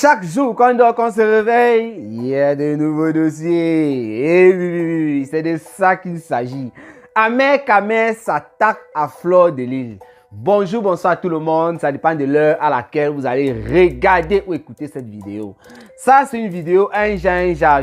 Chaque jour, qu'on se réveille, il y a de nouveaux dossiers. Et oui, c'est de ça qu'il s'agit. Ahmed Kamel s'attaque à Fleur de Lys. Bonjour, bonsoir à tout le monde. Ça dépend de l'heure à laquelle vous allez regarder ou écouter cette vidéo. Ça, c'est une vidéo,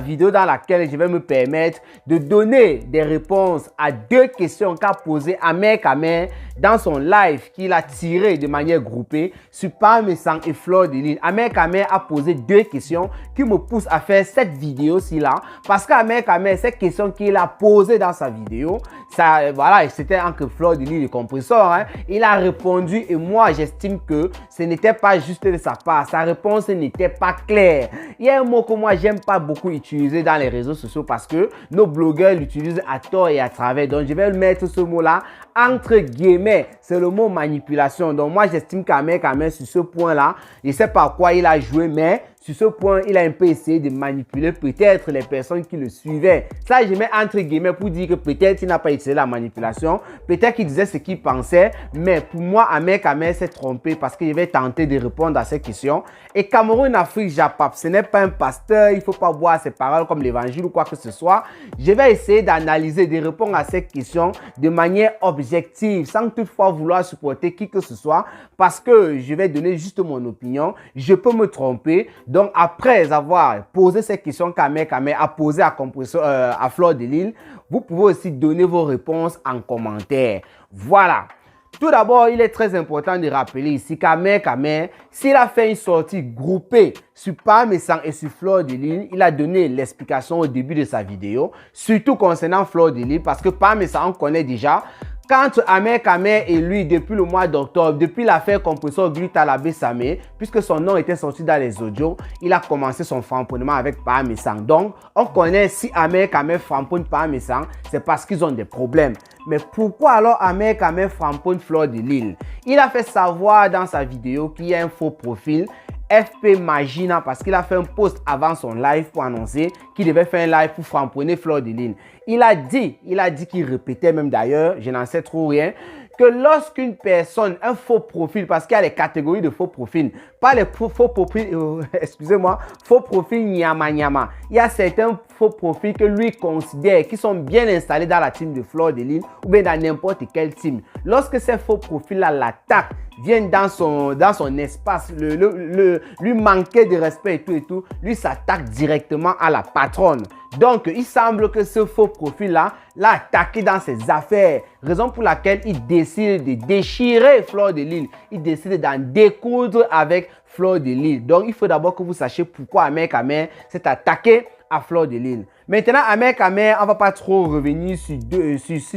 vidéo dans laquelle je vais me permettre de donner des réponses à deux questions qu'a posé Ahmed Kamel dans son live qu'il a tiré de manière groupée sur Parmesan et Fleur de Lys. Ahmed Kamel a posé deux questions qui me poussent à faire cette vidéo-ci là. Parce qu'Ahmed Kamel, ces questions qu'il a posées dans sa vidéo, ça, voilà, c'était entre Fleur de Lys, le compresseur, hein. Il a répondu et moi, j'estime que ce n'était pas juste de sa part. Sa réponse n'était pas claire. Il y a un mot que moi, j'aime pas beaucoup utiliser dans les réseaux sociaux parce que nos blogueurs l'utilisent à tort et à travers. Donc, je vais mettre ce mot-là entre guillemets. C'est le mot manipulation. Donc, moi, j'estime qu'Ahmed Kamel, sur ce point-là, je ne sais pas quoi il a joué, mais sur ce point, il a un peu essayé de manipuler peut-être les personnes qui le suivaient. Ça, je mets entre guillemets pour dire que peut-être il n'a pas essayé la manipulation. Peut-être qu'il disait ce qu'il pensait. Mais pour moi, Ahmed Kamel s'est trompé parce qu'il va tenter de répondre à ces questions. Et Cameroun, Afrique, Japap, ce n'est pas un pasteur. Il ne faut pas boire ses paroles comme l'évangile ou quoi que ce soit. Je vais essayer d'analyser, de répondre à ces questions de manière objective, sans toutefois vouloir supporter qui que ce soit. Parce que je vais donner juste mon opinion. Je peux me tromper. Donc, après avoir posé ces questions qu'Ahmed Kamel a posées à Fleur de Lys, vous pouvez aussi donner vos réponses en commentaire. Voilà. Tout d'abord, il est très important de rappeler ici qu'Ahmed Kamel, s'il a fait une sortie groupée sur Parmesan et sur Fleur de Lys, il a donné l'explication au début de sa vidéo, surtout concernant Fleur de Lys, parce que Parmesan, on connaît déjà. Quand Ahmed Kamel et lui, depuis le mois d'octobre, depuis l'affaire compresseur Glutalabé Samé, puisque son nom était sorti dans les audios, il a commencé son framponnement avec Parmesan. Donc, on connaît si Ahmed Kamel framponne Parmesan, c'est parce qu'ils ont des problèmes. Mais pourquoi alors Ahmed Kamel framponne Fleur de Lys? Il a fait savoir dans sa vidéo qu'il y a un faux profil, FP Magina, parce qu'il a fait un post avant son live pour annoncer qu'il devait faire un live pour framponner Fleur de Lys. Il a dit qu'il répétait même d'ailleurs, je n'en sais trop rien, que lorsqu'une personne, un faux profil, parce qu'il y a les catégories de faux profils, pas les faux profils, excusez-moi, faux profils nyama nyama. Il y a certains faux profils que lui considère qui sont bien installés dans la team de Fleur de Lys ou bien dans n'importe quelle team. Lorsque ces faux profils-là l'attaquent, viennent dans son espace, lui manquer de respect et tout, lui s'attaque directement à la patronne. Donc, il semble que ce faux profil-là l'a attaqué dans ses affaires. Raison pour laquelle il décide de déchirer Fleur de Lys. Il décide d'en découdre avec Fleur de Lys. Donc, il faut d'abord que vous sachiez pourquoi Ahmed Kamel s'est attaqué à Fleur de Lys. Maintenant, Ahmed Kamel, on ne va pas trop revenir sur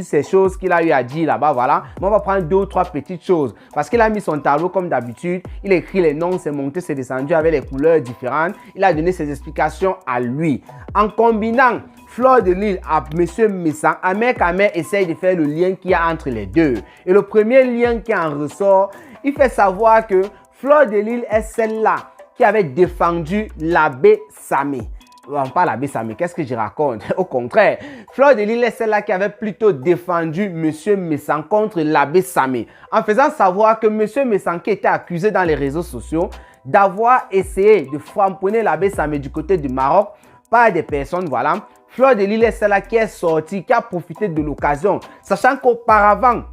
ces choses qu'il a eu à dire là-bas, voilà. Mais on va prendre deux ou trois petites choses. Parce qu'il a mis son tableau comme d'habitude. Il a écrit les noms, c'est monté, c'est descendu avec les couleurs différentes. Il a donné ses explications à lui. En combinant Fleur de Lys à M. Messan, Ahmed Kamel essaye de faire le lien qu'il y a entre les deux. Et le premier lien qui en ressort, il fait savoir que Fleur de Lys est celle-là qui avait défendu l'abbé Samé. Non, pas l'abbé Samé, qu'est-ce que je raconte? Au contraire, Fleur de Lys est celle-là qui avait plutôt défendu M. Messan contre l'abbé Samé, en faisant savoir que M. Messan, qui était accusé dans les réseaux sociaux d'avoir essayé de framponner l'abbé Samé du côté du Maroc par des personnes, voilà, Fleur de Lys est celle-là qui est sortie, qui a profité de l'occasion, sachant qu'auparavant,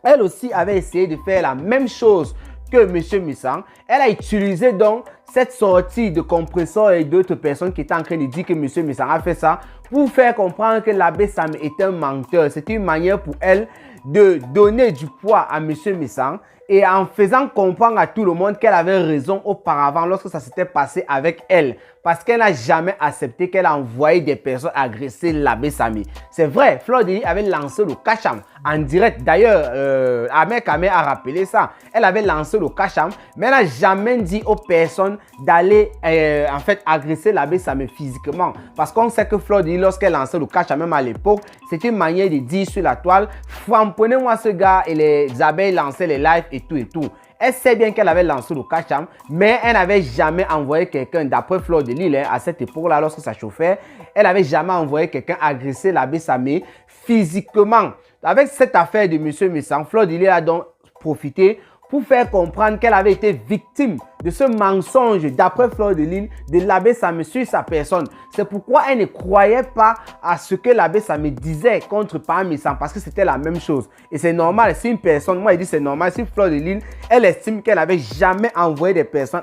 elle aussi avait essayé de faire la même chose que M. Messan. Elle a utilisé donc cette sortie de compresseur et d'autres personnes qui étaient en train de dire que M. Messan a fait ça pour faire comprendre que l'abbé Samé est un menteur. C'était une manière pour elle de donner du poids à M. Messan et en faisant comprendre à tout le monde qu'elle avait raison auparavant lorsque ça s'était passé avec elle. Parce qu'elle n'a jamais accepté qu'elle a envoyé des personnes agresser l'abbé Samé. C'est vrai, Fleur de Lys avait lancé le Kacham en direct. D'ailleurs, Ahmed Kamel a rappelé ça. Elle avait lancé le Kacham, mais elle n'a jamais dit aux personnes d'aller en fait agresser l'abbé Samé physiquement. Parce qu'on sait que Fleur de Lys, lorsqu'elle lançait le Kacham, même à l'époque, c'était une manière de dire sur la toile, framponnez-moi ce gars, et les abeilles lançaient les lives et tout et tout. Elle sait bien qu'elle avait lancé le Kacham, mais elle n'avait jamais envoyé quelqu'un, d'après Fleur de Lys, à cette époque-là, lorsque ça chauffait, elle n'avait jamais envoyé quelqu'un agresser l'abbé Samé physiquement. Avec cette affaire de M. Messan, Fleur de Lys a donc profité pour faire comprendre qu'elle avait été victime de ce mensonge d'après Fleur de Lys de l'abbé Samé sur sa personne. C'est pourquoi elle ne croyait pas à ce que l'abbé Samé disait contre Pam Messang, parce que c'était la même chose. Et c'est normal, si une personne, moi je dis c'est normal, si Fleur de Lys, elle estime qu'elle n'avait jamais envoyé des personnes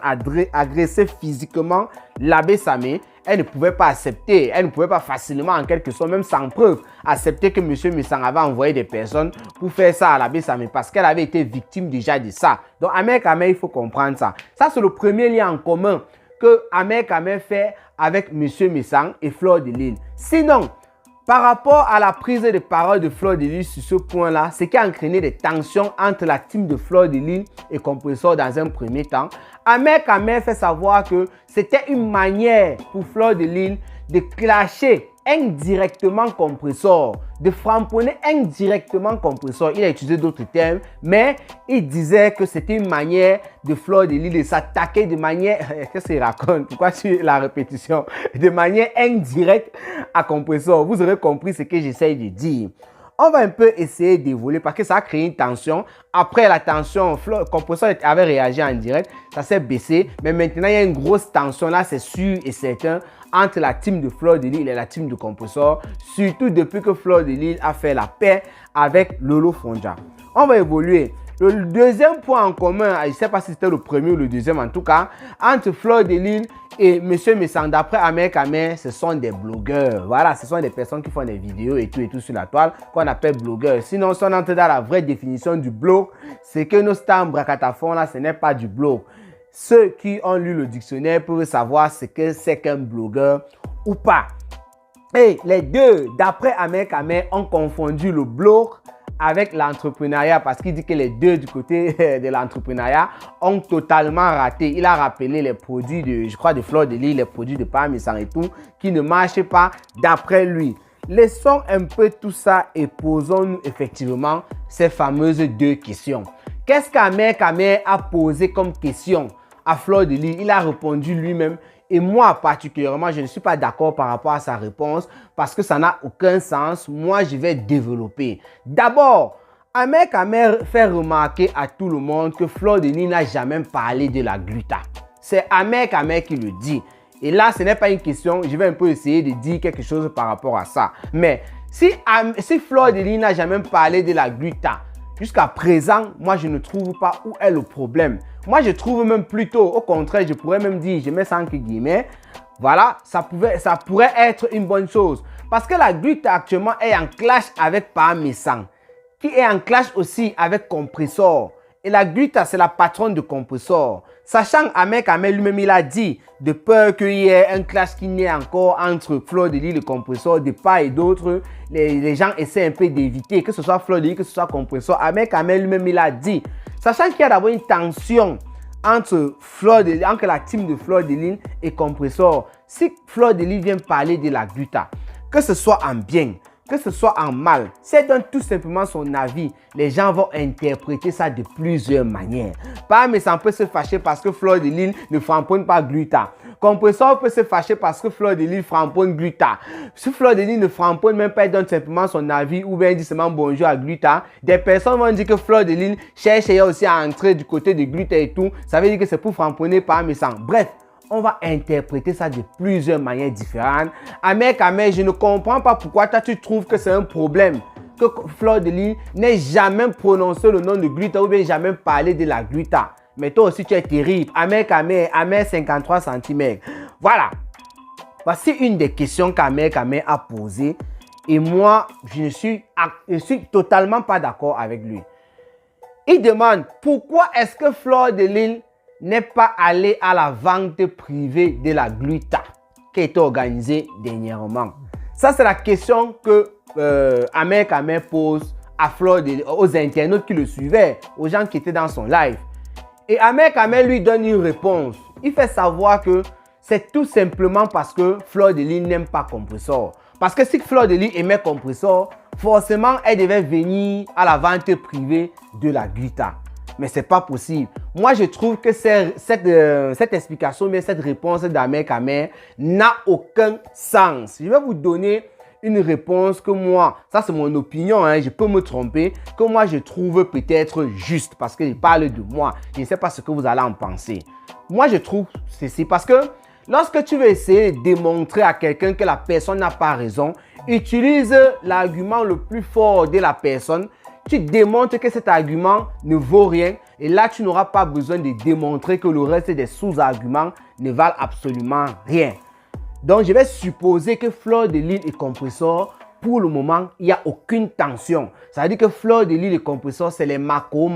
agresser physiquement l'abbé Samé, elle ne pouvait pas accepter, elle ne pouvait pas facilement, en quelque sorte, même sans preuve, accepter que M. Messang avait envoyé des personnes pour faire ça à l'abbé Samé, parce qu'elle avait été victime déjà de ça. Donc, Ahmed Kamel, il faut comprendre ça. Ça, c'est le premier lien en commun que Ahmed Kamel fait avec M. Messang et Fleur de Lys. Sinon, par rapport à la prise de parole de Fleur de Lys sur ce point-là, ce qui a entraîné des tensions entre la team de Fleur de Lys et Compressor dans un premier temps, Ahmed Kamel fait savoir que c'était une manière pour Fleur de Lys de clasher indirectement Compressor, de framponner indirectement Compressor. Il a utilisé d'autres termes, mais il disait que c'était une manière de Fleur de Lys de s'attaquer de manière... Qu'est-ce qu'il raconte? Pourquoi tu la répétition? De manière indirecte à Compressor. Vous aurez compris ce que j'essaye de dire. On va un peu essayer d'évoluer parce que ça a créé une tension. Après la tension, Compressor avait réagi en direct, ça s'est baissé. Mais maintenant, il y a une grosse tension là, c'est sûr et certain, entre la team de Fleur de Lys et la team de Compressor. Surtout depuis que Fleur de Lys a fait la paix avec Lolo Fonja. On va évoluer. Le deuxième point en commun, je ne sais pas si c'était le premier ou le deuxième en tout cas, entre Fleur de Lys et M. Messang, d'après Ahmed Kamel, ce sont des blogueurs. Voilà, ce sont des personnes qui font des vidéos et tout sur la toile qu'on appelle blogueurs. Sinon, si on entre dans la vraie définition du blog, c'est que nos stars bracatafons là, ce n'est pas du blog. Ceux qui ont lu le dictionnaire peuvent savoir ce que c'est qu'un blogueur ou pas. Et les deux, d'après Ahmed Kamel, ont confondu le blog avec l'entrepreneuriat parce qu'il dit que les deux du côté de l'entrepreneuriat ont totalement raté. Il a rappelé les produits de, je crois, de Fleur de Lys, les produits de Pam Messang et tout, qui ne marchaient pas d'après lui. Laissons un peu tout ça et posons-nous effectivement ces fameuses deux questions. Qu'est-ce qu'Ahmed Kamel a posé comme question à Fleur de Lys? Il a répondu lui-même. Et moi, particulièrement, je ne suis pas d'accord par rapport à sa réponse parce que ça n'a aucun sens. Moi, je vais développer. D'abord, Ahmed Kamel fait remarquer à tout le monde que Fleur de Lys n'a jamais parlé de la gluta. C'est Ahmed Kamel qui le dit. Et là, ce n'est pas une question. Je vais un peu essayer de dire quelque chose par rapport à ça. Mais si Fleur de Lys n'a jamais parlé de la gluta, jusqu'à présent, moi, je ne trouve pas où est le problème. Moi, je trouve même plutôt, au contraire, je pourrais même dire, je mets ça entre guillemets, voilà, ça pourrait être une bonne chose. Parce que la gluta actuellement est en clash avec Pam Messang, qui est en clash aussi avec Compressor. Et la gluta, c'est la patronne de Compressor. Sachant Ahmed Kamel lui-même, il a dit, de peur qu'il y ait un clash qui n'y ait encore entre Fleur de Lys et Compressor, de part et d'autre, les gens essaient un peu d'éviter, que ce soit Fleur de Lys, que ce soit Compressor. Ahmed Kamel lui-même, il a dit, sachant qu'il y a d'abord une tension entre la team de Fleur de Lys et Compressor, si Fleur de Lys vient parler de la gluta, que ce soit en bien, que ce soit en mal, si elle donne tout simplement son avis, les gens vont interpréter ça de plusieurs manières. Pam Messang peut se fâcher parce que Fleur de Lys ne framponne pas gluta. Compressor peut se fâcher parce que Fleur de Lys framponne gluta. Si Fleur de Lys ne framponne même pas, elle donne simplement son avis ou bien dit seulement bonjour à gluta, des personnes vont dire que Fleur de Lys cherche aussi à entrer du côté de gluta et tout. Ça veut dire que c'est pour framponner Pam Messang. Bref, on va interpréter ça de plusieurs manières différentes. Ahmed Kamel, je ne comprends pas pourquoi toi tu trouves que c'est un problème que Fleur de Lys n'ait jamais prononcé le nom de gluta ou bien jamais parlé de la gluta. Mais toi aussi tu es terrible. Ahmed Kamel, 1m53 cm. Voilà. Voici une des questions qu'Ahmed Kamel a posées. Et moi, je suis totalement pas d'accord avec lui. Il demande pourquoi est-ce que Fleur de Lys n'est pas allé à la vente privée de la gluta qui a été organisée dernièrement. Ça, c'est la question que Ahmed Kamel pose à aux internautes qui le suivaient, aux gens qui étaient dans son live. Et Ahmed Kamel lui donne une réponse. Il fait savoir que c'est tout simplement parce que Fleur de Lys n'aime pas Compressor. Parce que si Fleur de Lys aimait Compressor, forcément, elle devait venir à la vente privée de la gluta. Mais ce n'est pas possible. Moi, je trouve que cette explication, mais cette réponse d'Ahmed Kamel n'a aucun sens. Je vais vous donner une réponse que moi, ça c'est mon opinion, hein, je peux me tromper, que moi je trouve peut-être juste parce que je parle de moi. Je ne sais pas ce que vous allez en penser. Moi je trouve ceci parce que lorsque tu veux essayer de démontrer à quelqu'un que la personne n'a pas raison, utilise l'argument le plus fort de la personne. Tu démontres que cet argument ne vaut rien et là, tu n'auras pas besoin de démontrer que le reste des sous-arguments ne valent absolument rien. Donc, je vais supposer que Fleur de Lys et Compressor, pour le moment, il n'y a aucune tension. Ça veut dire que Fleur de Lys et Compressor, c'est les Mako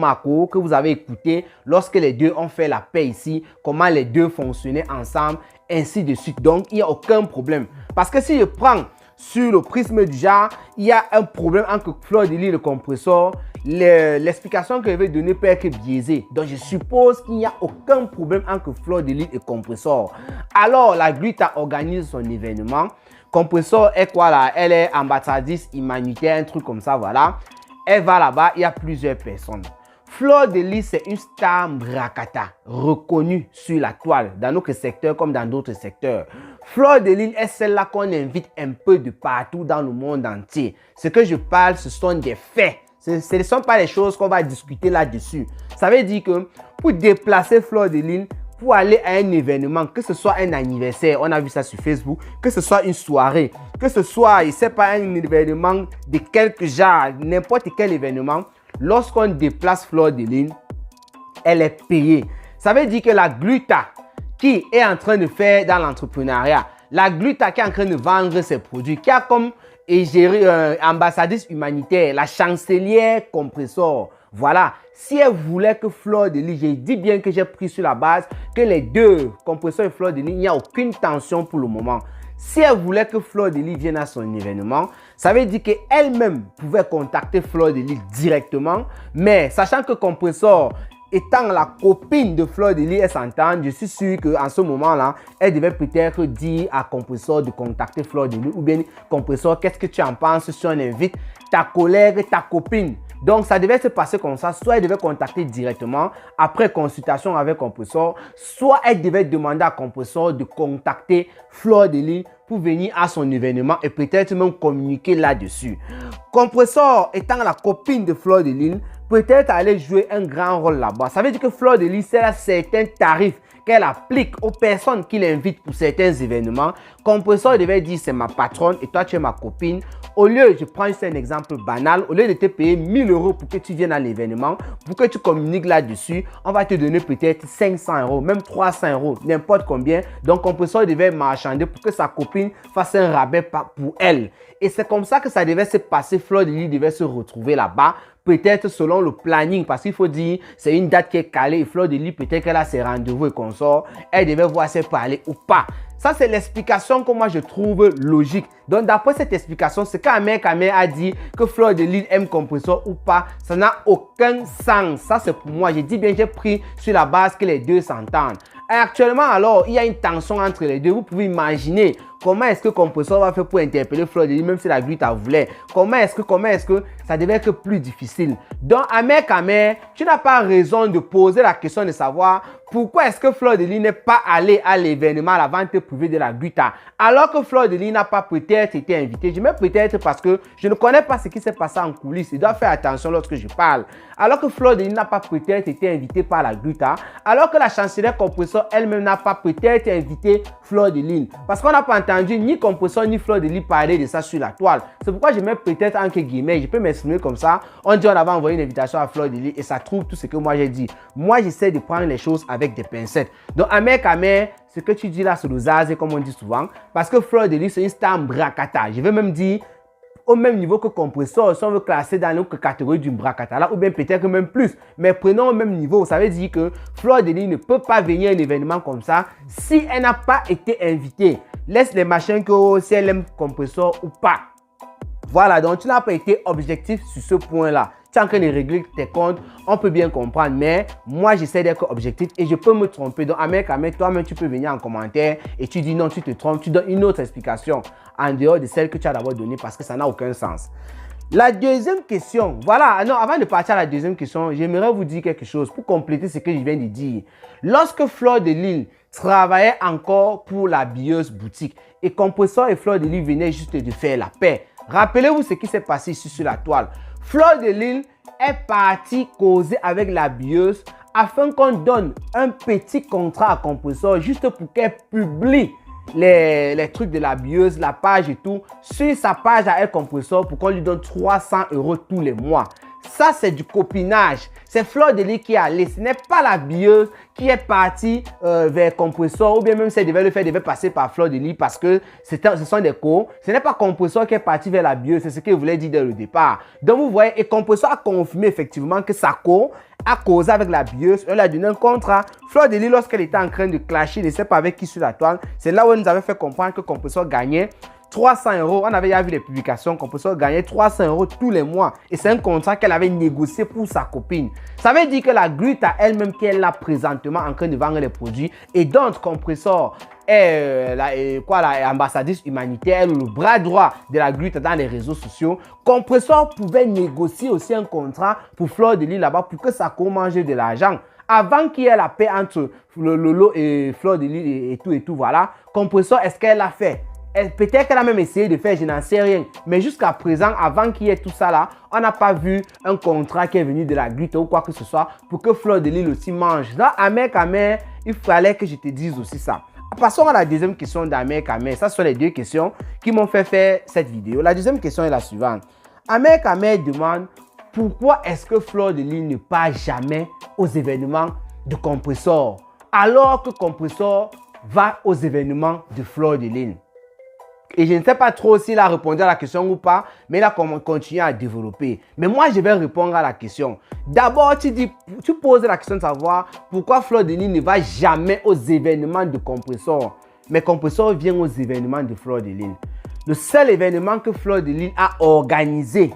que vous avez écoutés lorsque les deux ont fait la paix ici, comment les deux fonctionnaient ensemble, ainsi de suite. Donc, il n'y a aucun problème. Parce que si je prends sur le prisme du genre, il y a un problème entre Fleur de Lys et le Compressor. L'explication que je vais donner peut être biaisée. Donc, je suppose qu'il n'y a aucun problème entre Fleur de Lys et Compressor. Alors, la Gluta organise son événement. Compressor est quoi là? Elle est ambassadrice humanitaire, un truc comme ça, voilà. Elle va là-bas, il y a plusieurs personnes. Fleur de Lys, c'est une star Mbrakata, reconnue sur la toile, dans notre secteur comme dans d'autres secteurs. Fleur de Lys est celle-là qu'on invite un peu de partout dans le monde entier. Ce que je parle, ce sont des faits. Ce ne sont pas les choses qu'on va discuter là-dessus. Ça veut dire que pour déplacer Fleur de Lys, pour aller à un événement, que ce soit un anniversaire, on a vu ça sur Facebook, que ce soit une soirée, que ce soit, je ne sais pas, un événement de quelque genre, n'importe quel événement, lorsqu'on déplace Fleur de Lys, elle est payée. Ça veut dire que la Gluta qui est en train de faire dans l'entrepreneuriat, la Gluta qui est en train de vendre ses produits, qui a comme ambassadrice humanitaire, la chancelière Compressor, voilà. Si elle voulait que Fleur de Lys, j'ai dit bien que j'ai pris sur la base que les deux, Compressor et Fleur de Lys, il n'y a aucune tension pour le moment. Si elle voulait que Fleur de Lys vienne à son événement, ça veut dire qu'elle-même pouvait contacter Fleur de Lys directement, mais sachant que Compressor étant la copine de Fleur de Lys, elle s'entend, je suis sûr qu'en ce moment-là, elle devait peut-être dire à Compressor de contacter Fleur de Lys ou bien Compressor, qu'est-ce que tu en penses si on invite ta collègue, ta copine? Donc, ça devait se passer comme ça. Soit elle devait contacter directement après consultation avec Compressor, soit elle devait demander à Compressor de contacter Fleur de Lys pour venir à son événement et peut-être même communiquer là-dessus. Compressor étant la copine de Fleur de Lys, peut-être aller jouer un grand rôle là-bas. Ça veut dire que Fleur de Lys, c'est à certains tarifs qu'elle applique aux personnes qui l'invitent pour certains événements. Compressor devait dire c'est ma patronne et toi tu es ma copine. Au lieu, je prends un exemple banal, au lieu de te payer 1000 € pour que tu viennes à l'événement, pour que tu communiques là-dessus, on va te donner peut-être 500 €, même 300 €, n'importe combien. Donc, Compressor devait marchander pour que sa copine fasse un rabais pour elle. Et c'est comme ça que ça devait se passer. Fleur de Lys devait se retrouver là-bas. Peut-être selon le planning, parce qu'il faut dire, c'est une date qui est calée et Fleur de Lys, peut-être qu'elle a ses rendez-vous et consorts. Elle devait voir si elle peut aller ou pas. Ça, c'est l'explication que moi, je trouve logique. Donc, d'après cette explication, c'est quand Kamer a dit que Fleur de Lys aime Compressor ou pas, ça n'a aucun sens. Ça, c'est pour moi. J'ai dit bien, j'ai pris sur la base que les deux s'entendent. Et actuellement, alors, il y a une tension entre les deux. Vous pouvez imaginer comment est-ce que Compressor va faire pour interpeller Fleur de Lys, même si la Gluta voulait. Comment est-ce que ça devait être plus difficile. Donc, Kamer, tu n'as pas raison de poser la question de savoir pourquoi est-ce que Fleur de Lys n'est pas allée à l'événement, à la vente privée de la Gluta, alors que Fleur de Lys n'a pas peut-être été invitée. Je mets peut-être parce que je ne connais pas ce qui s'est passé en coulisses. Je dois faire attention lorsque je parle. Alors que Fleur de Lys n'a pas peut-être été invitée par la Gluta, alors que la chancelière Compressor elle-même n'a pas peut-être invité Fleur de Lys. Parce qu'on n'a pas entendu ni Compressor ni Fleur de Lys parler de ça sur la toile. C'est pourquoi je mets peut-être entre guillemets, je peux m'exprimer comme ça. On dit on avait envoyé une invitation à Fleur de Lys et ça trouve tout ce que moi j'ai dit. Moi j'essaie de prendre les choses avec des pincettes. Donc Kamer, ce que tu dis là c'est le zazé comme on dit souvent. Parce que Fleur de Lys c'est une star Mbrakata. Je vais même dire au même niveau que Compressor, si on veut classer dans l'autre catégorie du Mbrakata là, ou bien peut-être même plus. Mais prenons au même niveau, ça veut dire que Fleur de Lys ne peut pas venir à un événement comme ça si elle n'a pas été invitée. Laisse les machins que si elle aime Compressor ou pas. Voilà, donc tu n'as pas été objectif sur ce point-là. Tu es en train de régler tes comptes, on peut bien comprendre, mais moi j'essaie d'être objectif et je peux me tromper. Donc Kamer, toi-même tu peux venir en commentaire et tu dis non, tu te trompes, tu donnes une autre explication en dehors de celle que tu as d'abord donnée parce que ça n'a aucun sens. La deuxième question, voilà, non, avant de partir à la deuxième question, j'aimerais vous dire quelque chose pour compléter ce que je viens de dire. Lorsque Fleur de Lys travaillait encore pour la billeuse boutique. Et Compressor et Fleur de Lys venaient juste de faire la paix. Rappelez-vous ce qui s'est passé ici sur la toile. Fleur de Lys est partie causer avec la billeuse afin qu'on donne un petit contrat à Compressor juste pour qu'elle publie les trucs de la billeuse, la page et tout, sur sa page à elle Compressor pour qu'on lui donne 300 € tous les mois. Ça, c'est du copinage. C'est Fleur de Lys qui est allée. Ce n'est pas la billeuse qui est partie vers Compressor ou bien même si elle devait le faire, elle devait passer par Fleur de Lys parce que ce sont des co. Ce n'est pas Compressor qui est parti vers la billeuse. C'est ce qu'elle voulait dire dès le départ. Donc, vous voyez, et Compressor a confirmé effectivement que sa co a causé avec la billeuse. Elle a donné un contrat. Fleur de Lys, lorsqu'elle était en train de clasher, je ne sais pas avec qui sur la toile, c'est là où elle nous avait fait comprendre que Compressor gagnait 300 €. On avait déjà vu les publications. Compressor gagnait 300 € tous les mois. Et c'est un contrat qu'elle avait négocié pour sa copine. Ça veut dire que la Grutte à elle-même qui est là présentement en train de vendre les produits. Et donc, Compressor est ambassadrice humanitaire, le bras droit de la Grutte dans les réseaux sociaux. Compressor pouvait négocier aussi un contrat pour Fleur de Lys là-bas pour que ça mange de l'argent. Avant qu'il y ait la paix entre Lolo et Fleur de Lys et tout, voilà. Compressor, est-ce qu'elle l'a fait? Peut-être qu'elle a même essayé de faire, je n'en sais rien. Mais jusqu'à présent, avant qu'il y ait tout ça là, on n'a pas vu un contrat qui est venu de la Grutte ou quoi que ce soit pour que Fleur de Lys aussi mange. Là, Ahmed Kamer, il fallait que je te dise aussi ça. Passons à la deuxième question d'Ahmed Kamer. Ça sont les deux questions qui m'ont fait faire cette vidéo. La deuxième question est la suivante. Ahmed Kamer demande pourquoi est-ce que Fleur de Lys ne part jamais aux événements de Compressor alors que Compressor va aux événements de Fleur de Lys. Et je ne sais pas trop s'il a répondu à la question ou pas, mais il a continué à développer. Mais moi, je vais répondre à la question. D'abord, tu poses la question de savoir pourquoi Fleur de Lys ne va jamais aux événements de Compressor. Mais Compressor vient aux événements de Fleur de Lys. Le seul événement que Fleur de Lys a organisé,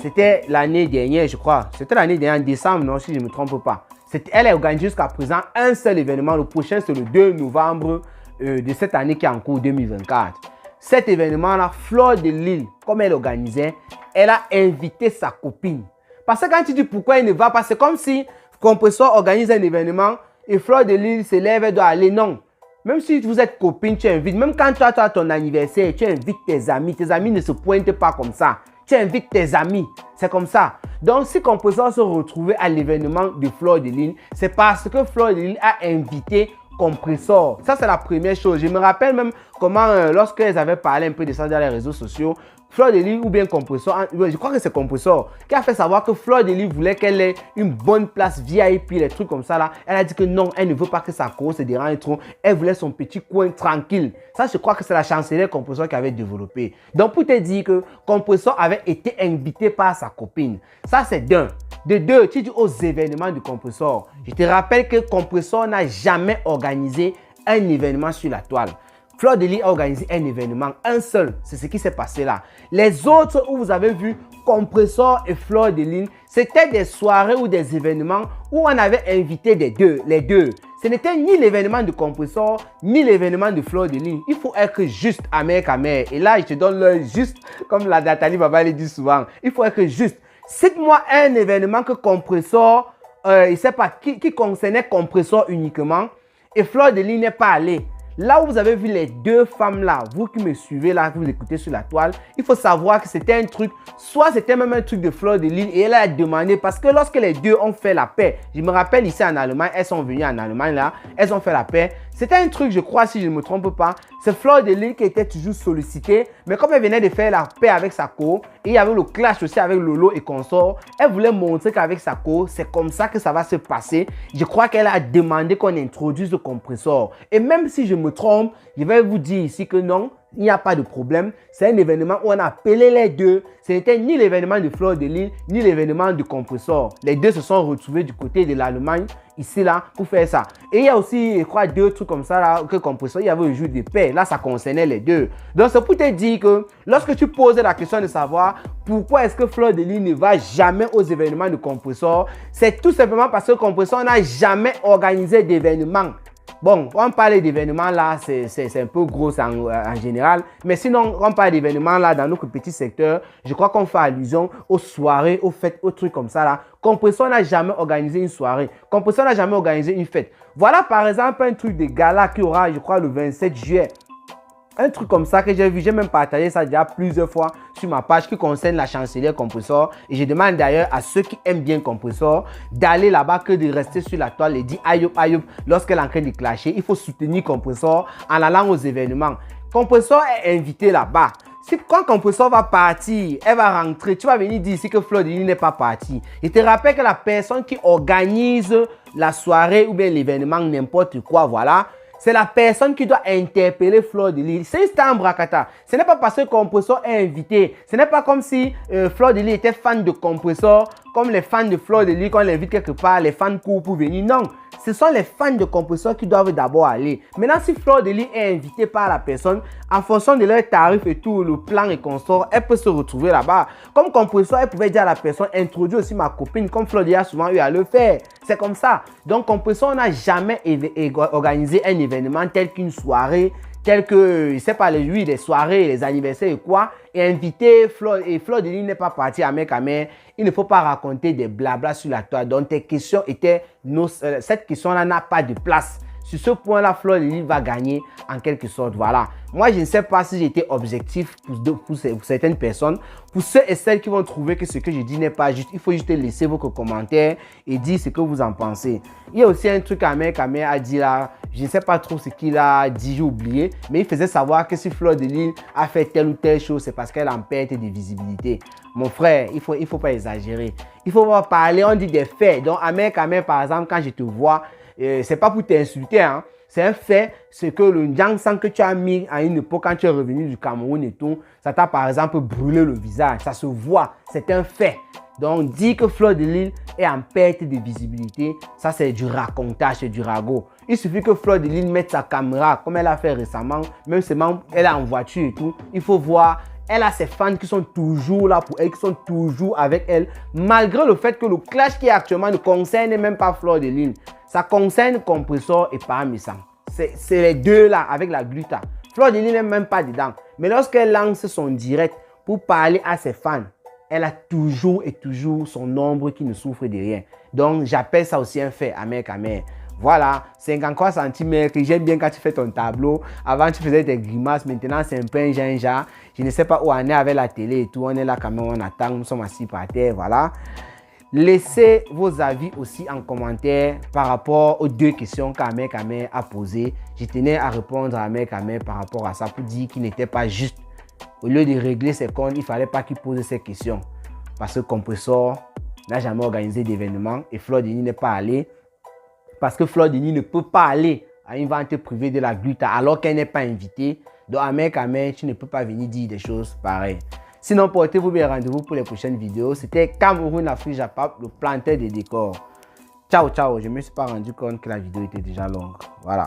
c'était l'année dernière, je crois. C'était l'année dernière, en décembre, non, si je ne me trompe pas. Elle a organisé jusqu'à présent un seul événement. Le prochain, c'est le 2 novembre de cette année qui est en cours, 2024. Cet événement-là, Fleur de Lys, comme elle organisait, elle a invité sa copine. Parce que quand tu dis pourquoi elle ne va pas, c'est comme si Compressor organise un événement et Fleur de Lys se lève et doit aller. Non. Même si vous êtes copine, tu invites. Même quand tu as ton anniversaire, tu invites tes amis. Tes amis ne se pointent pas comme ça. Tu invites tes amis. C'est comme ça. Donc, si Compressor se retrouvait à l'événement de Fleur de Lys, c'est parce que Fleur de Lys a invité Compressor. Ça, c'est la première chose. Je me rappelle même comment, lorsqu'elles avaient parlé un peu de ça dans les réseaux sociaux, Fleur de Lys ou bien Compressor, je crois que c'est Compressor, qui a fait savoir que Fleur de Lys voulait qu'elle ait une bonne place VIP, les trucs comme ça là. Elle a dit que non, elle ne veut pas que sa cause se dérange trop. Elle voulait son petit coin tranquille. Ça, je crois que c'est la chancelière Compressor qui avait développé. Donc, pour te dire que Compressor avait été invité par sa copine. Ça, c'est d'un. De deux, tu dis aux événements de Compressor. Je te rappelle que Compressor n'a jamais organisé un événement sur la toile. Fleur de Lys a organisé un événement, un seul. C'est ce qui s'est passé là. Les autres où vous avez vu Compressor et Fleur de Lys, c'était des soirées ou des événements où on avait invité les deux. Ce n'était ni l'événement de Compressor, ni l'événement de Fleur de Lys. Il faut être juste, Ahmed Kamer. Et là, je te donne l'heure juste, comme la Nathalie Baba le dit souvent. Il faut être juste. Cite-moi un événement que Compressor, je ne sais pas, qui concernait Compressor uniquement et Fleur de Lys n'est pas allé. Là où vous avez vu les deux femmes là, vous qui me suivez là, que vous écoutez sur la toile, il faut savoir que c'était un truc, soit c'était même un truc de Fleur de Lys et elle a demandé, parce que lorsque les deux ont fait la paix, je me rappelle ici en Allemagne, elles sont venues en Allemagne là, elles ont fait la paix. C'était un truc, je crois, si je ne me trompe pas, c'est Fleur de Lys qui était toujours sollicitée, mais comme elle venait de faire la paix avec sa co, et il y avait le clash aussi avec Lolo et consort, elle voulait montrer qu'avec sa co, c'est comme ça que ça va se passer. Je crois qu'elle a demandé qu'on introduise le Compressor. Et même si je me trompe, je vais vous dire ici que non, il n'y a pas de problème. C'est un événement où on a appelé les deux. Ce n'était ni l'événement de Fleur de Lys, ni l'événement du Compressor. Les deux se sont retrouvés du côté de l'Allemagne, ici là, pour faire ça. Et il y a aussi, je crois, deux trucs comme ça là, que Compressor, il y avait le jour de paix. Là, ça concernait les deux. Donc, c'est pour te dire que lorsque tu poses la question de savoir pourquoi est-ce que Fleur de Lys ne va jamais aux événements de Compressor, c'est tout simplement parce que Compressor n'a jamais organisé d'événements. Bon, on parle d'événements là, c'est un peu gros en général. Mais sinon, on parle d'événements là dans notre petit secteur. Je crois qu'on fait allusion aux soirées, aux fêtes, aux trucs comme ça là. Compressor n'a jamais organisé une soirée. Compressor n'a jamais organisé une fête. Voilà par exemple un truc de gala qui aura, je crois, le 27 juillet. Un truc comme ça que j'ai vu, j'ai même partagé ça déjà plusieurs fois sur ma page qui concerne la chancelière Compressor. Et je demande d'ailleurs à ceux qui aiment bien Compressor d'aller là-bas que de rester sur la toile et dire aïe aïe lorsqu'elle est en train de clasher. Il faut soutenir Compressor en allant aux événements. Compressor est invité là-bas. Si quand Compressor va partir, elle va rentrer, tu vas venir dire ici que Fleur de Lys n'est pas partie. Je te rappelle que la personne qui organise la soirée ou bien l'événement, n'importe quoi, voilà, c'est la personne qui doit interpeller Fleur de Lys. C'est un bracata. Ce n'est pas parce que Compressor est invité. Ce n'est pas comme si Fleur de Lys était fan de Compressor, comme les fans de Fleur de Lys, quand on l'invite quelque part, les fans courent pour venir. Non, ce sont les fans de Compressor qui doivent d'abord aller. Maintenant, si Fleur de Lys est invitée par la personne, en fonction de leur tarif et tout, le plan et consort, elle peut se retrouver là-bas. Comme Compressor, elle pouvait dire à la personne, introduis aussi ma copine, comme Fleur de Lys a souvent eu à le faire. C'est comme ça. Donc, Compressor n'a jamais organisé un événement tel qu'une soirée, tel que, je ne sais pas, les soirées, les anniversaires et quoi, et inviter Fleur de Lys n'est pas partie à Amer Kamer. Il ne faut pas raconter des blablas sur la toile. Donc, tes questions étaient, cette question-là n'a pas de place. Sur ce point-là, Fleur de Lys va gagner en quelque sorte. Voilà. Moi, je ne sais pas si j'étais objectif pour certaines personnes. Pour ceux et celles qui vont trouver que ce que je dis n'est pas juste, il faut juste laisser vos commentaires et dire ce que vous en pensez. Il y a aussi un truc qu'Amer Kamer a dit là. Je ne sais pas trop ce qu'il a dit, j'ai oublié. Mais il faisait savoir que si Fleur de Lys a fait telle ou telle chose, c'est parce qu'elle en perte de visibilité. Mon frère, il faut pas exagérer. Il faut pas parler, on dit des faits. Donc, Amer Kamer, par exemple, quand je te vois, c'est pas pour t'insulter, hein. C'est un fait, c'est que le Ndjang Sang que tu as mis à une époque quand tu es revenu du Cameroun et tout, ça t'a par exemple brûlé le visage. Ça se voit, c'est un fait. Donc, dire que Fleur de Lys est en perte de visibilité, ça c'est du racontage, c'est du ragot. Il suffit que Fleur de Lys mette sa caméra, comme elle a fait récemment, même seulement elle est en voiture et tout, il faut voir. Elle a ses fans qui sont toujours là pour elle, qui sont toujours avec elle, malgré le fait que le clash qui est actuellement ne concerne même pas Fleur de Lys. Ça concerne Compressor et Parmesan. C'est les deux là avec la gluta. Fleur de Lys n'est même pas dedans. Mais lorsqu'elle lance son direct pour parler à ses fans, elle a toujours et toujours son ombre qui ne souffre de rien. Donc j'appelle ça aussi un fait, Amer Kamer. Voilà, 53 cm, j'aime bien quand tu fais ton tableau. Avant tu faisais des grimaces, maintenant c'est un peu un ginja. Je ne sais pas où on est avec la télé et tout. On est là quand même, on attend, nous sommes assis par terre, voilà. Laissez vos avis aussi en commentaire par rapport aux deux questions qu'Amer Kamer a posées. Je tenais à répondre à Amer Kamer par rapport à ça pour dire qu'il n'était pas juste. Au lieu de régler ses comptes, il ne fallait pas qu'il pose ces questions. Parce que Compressor n'a jamais organisé d'événement et Fleur de Lys n'est pas allée. Parce que Fleur de Lys ne peut pas aller à une vente privée de la gluta alors qu'elle n'est pas invitée. Donc Amer Kamer, tu ne peux pas venir dire des choses pareilles. Sinon, portez-vous bien, rendez-vous pour les prochaines vidéos. C'était Cameroun Afrique Japap, le planteur des décors. Ciao, ciao. Je ne me suis pas rendu compte que la vidéo était déjà longue. Voilà.